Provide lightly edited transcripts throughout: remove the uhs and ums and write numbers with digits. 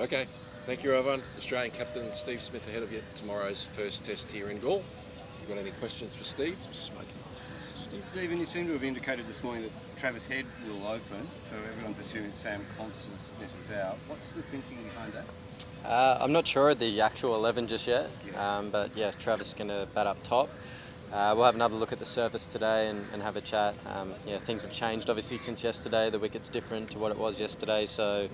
Okay, thank you, everyone. Australian captain Steve Smith ahead of you tomorrow's first test here in Gaul. You got any questions for Steve? Smoking. Stephen, you seem to have indicated this morning that Travis Head will open, so everyone's assuming Sam Constance misses out. What's the thinking behind that? I'm not sure of the actual 11 just yet, but yeah, Travis is going to bat up top. We'll have another look at the surface today and have a chat. Yeah, things have changed obviously since yesterday. The wicket's different to what it was yesterday, so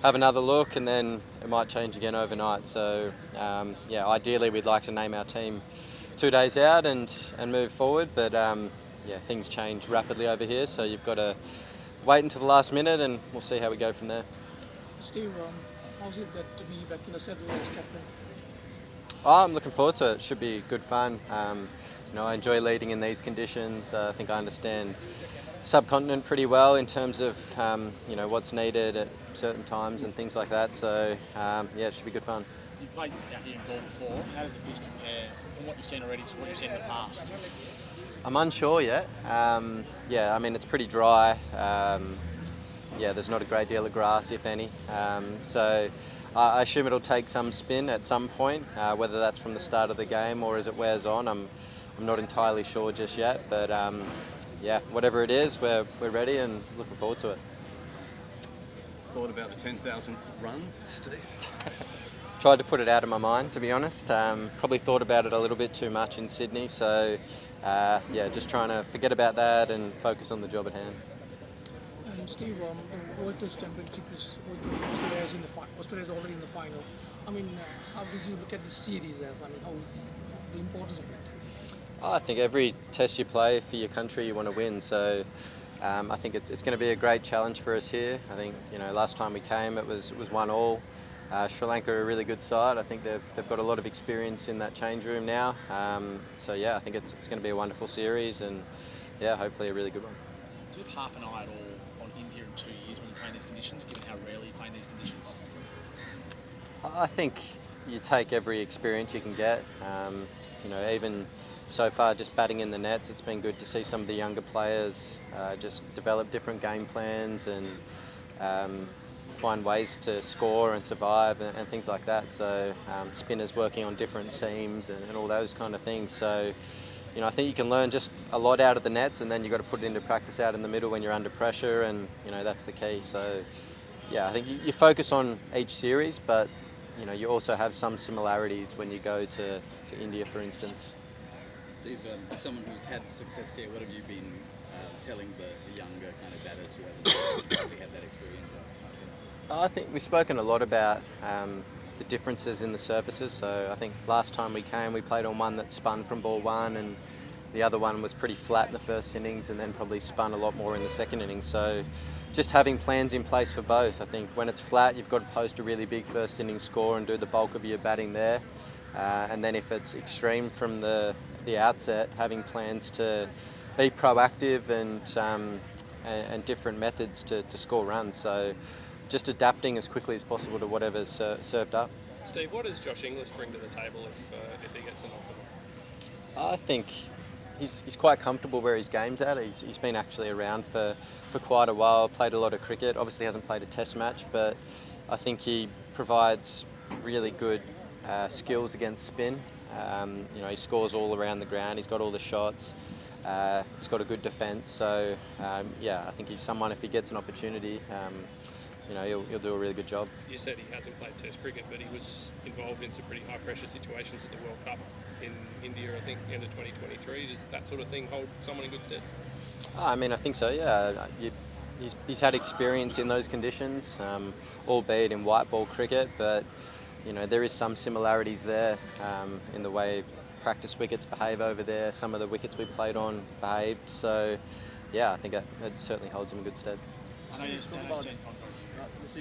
have another look and then it might change again overnight. So yeah, ideally we'd like to name our team 2 days out and move forward, but yeah, things change rapidly over here, so you've got to wait until the last minute and we'll see how we go from there. Steve, how's it that to be back in the saddle as captain? Oh, I'm looking forward to it. Should be good fun. I enjoy leading in these conditions. I think I understand subcontinent pretty well in terms of what's needed at certain times and things like that. So yeah, it should be good fun. You've played out here in Gaul before. How does the pitch compare from what you've seen already to what you've seen in the past? I'm unsure yet. Yeah, I mean it's pretty dry. Yeah, there's not a great deal of grass, if any. So I assume it'll take some spin at some point, whether that's from the start of the game or as it wears on. I'm not entirely sure just yet, but yeah, whatever it is, we're ready and looking forward to it. Thought about the 10,000th run, Steve? Tried to put it out of my mind, to be honest. Probably thought about it a little bit too much in Sydney, so yeah, just trying to forget about that and focus on the job at hand. Steve, the World Test Championship is Australia's already in the final. I mean, how did you look at the series as? I mean, how the importance of it? I think every test you play for your country, you want to win. So I think it's going to be a great challenge for us here. I think last time we came, it was 1-1. Sri Lanka are a really good side. I think they've got a lot of experience in that change room now. So yeah, I think it's going to be a wonderful series, and yeah, hopefully a really good one. Do you have half an eye at all on India in 2 years when you play in these conditions, given how rarely you play in these conditions? I think you take every experience you can get. Even so far, just batting in the nets, it's been good to see some of the younger players just develop different game plans and find ways to score and survive and things like that. So spinners working on different seams and all those kind of things. So I think you can learn just a lot out of the nets, and then you've got to put it into practice out in the middle when you're under pressure, and that's the key. So yeah, I think you focus on each series, but you also have some similarities when you go to India, for instance. Steve, as someone who's had success here, what have you been telling the younger kind of batters who haven't necessarily had that experience? I think we've spoken a lot about the differences in the surfaces. So I think last time we came, we played on one that spun from ball one, and the other one was pretty flat in the first innings and then probably spun a lot more in the second innings. So just having plans in place for both. I think when it's flat, you've got to post a really big first innings score and do the bulk of your batting there. And then if it's extreme from the outset, having plans to be proactive and different methods to score runs. So just adapting as quickly as possible to whatever's served up. Steve, what does Josh Inglis bring to the table if he gets an ultimate? I think he's quite comfortable where his game's at. He's been actually around for quite a while, played a lot of cricket, obviously hasn't played a test match, but I think he provides really good skills against spin. He scores all around the ground, he's got all the shots, he's got a good defence, so yeah, I think he's someone, if he gets an opportunity, he'll do a really good job. You said he hasn't played Test cricket, but he was involved in some pretty high-pressure situations at the World Cup in India, I think, end of 2023. Does that sort of thing hold someone in good stead? I mean, I think so, yeah. He's had experience in those conditions, albeit in white ball cricket, but there is some similarities there in the way practice wickets behave over there. Some of the wickets we played on behaved, so yeah, I think it certainly holds him in good stead. You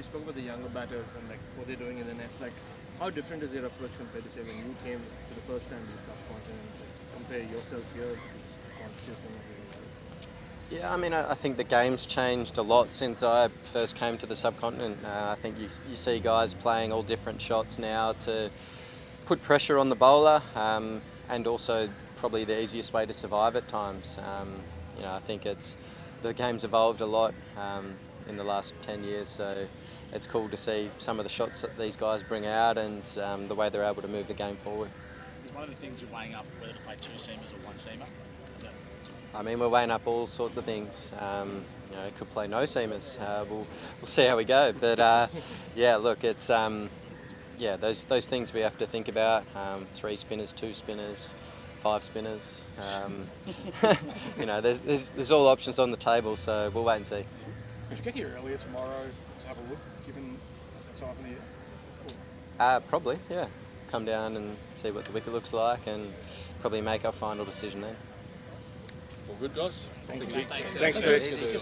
spoke about the younger batters and like what they're doing in the nets. Like, how different is your approach compared to say when you came to the first time to the subcontinent? Like, compare yourself here to Constance and everything else. Yeah, I mean, I think the game's changed a lot since I first came to the subcontinent. I think you see guys playing all different shots now to put pressure on the bowler, and also probably the easiest way to survive at times. I think the game's evolved a lot in the last 10 years, so it's cool to see some of the shots that these guys bring out and the way they're able to move the game forward. Is one of the things you're weighing up whether to play two seamers or one seamer? Is that- I mean, we're weighing up all sorts of things. Could play no seamers. We'll see how we go. But yeah, look, it's those things we have to think about. 3 spinners, 2 spinners, 5 spinners. There's all options on the table. So we'll wait and see. Could you get here earlier tomorrow to have a look, given it's up in the air? Probably, yeah. Come down and see what the wicket looks like, and probably make our final decision then. All good, guys? Thank you. Thanks. Thanks, Greg.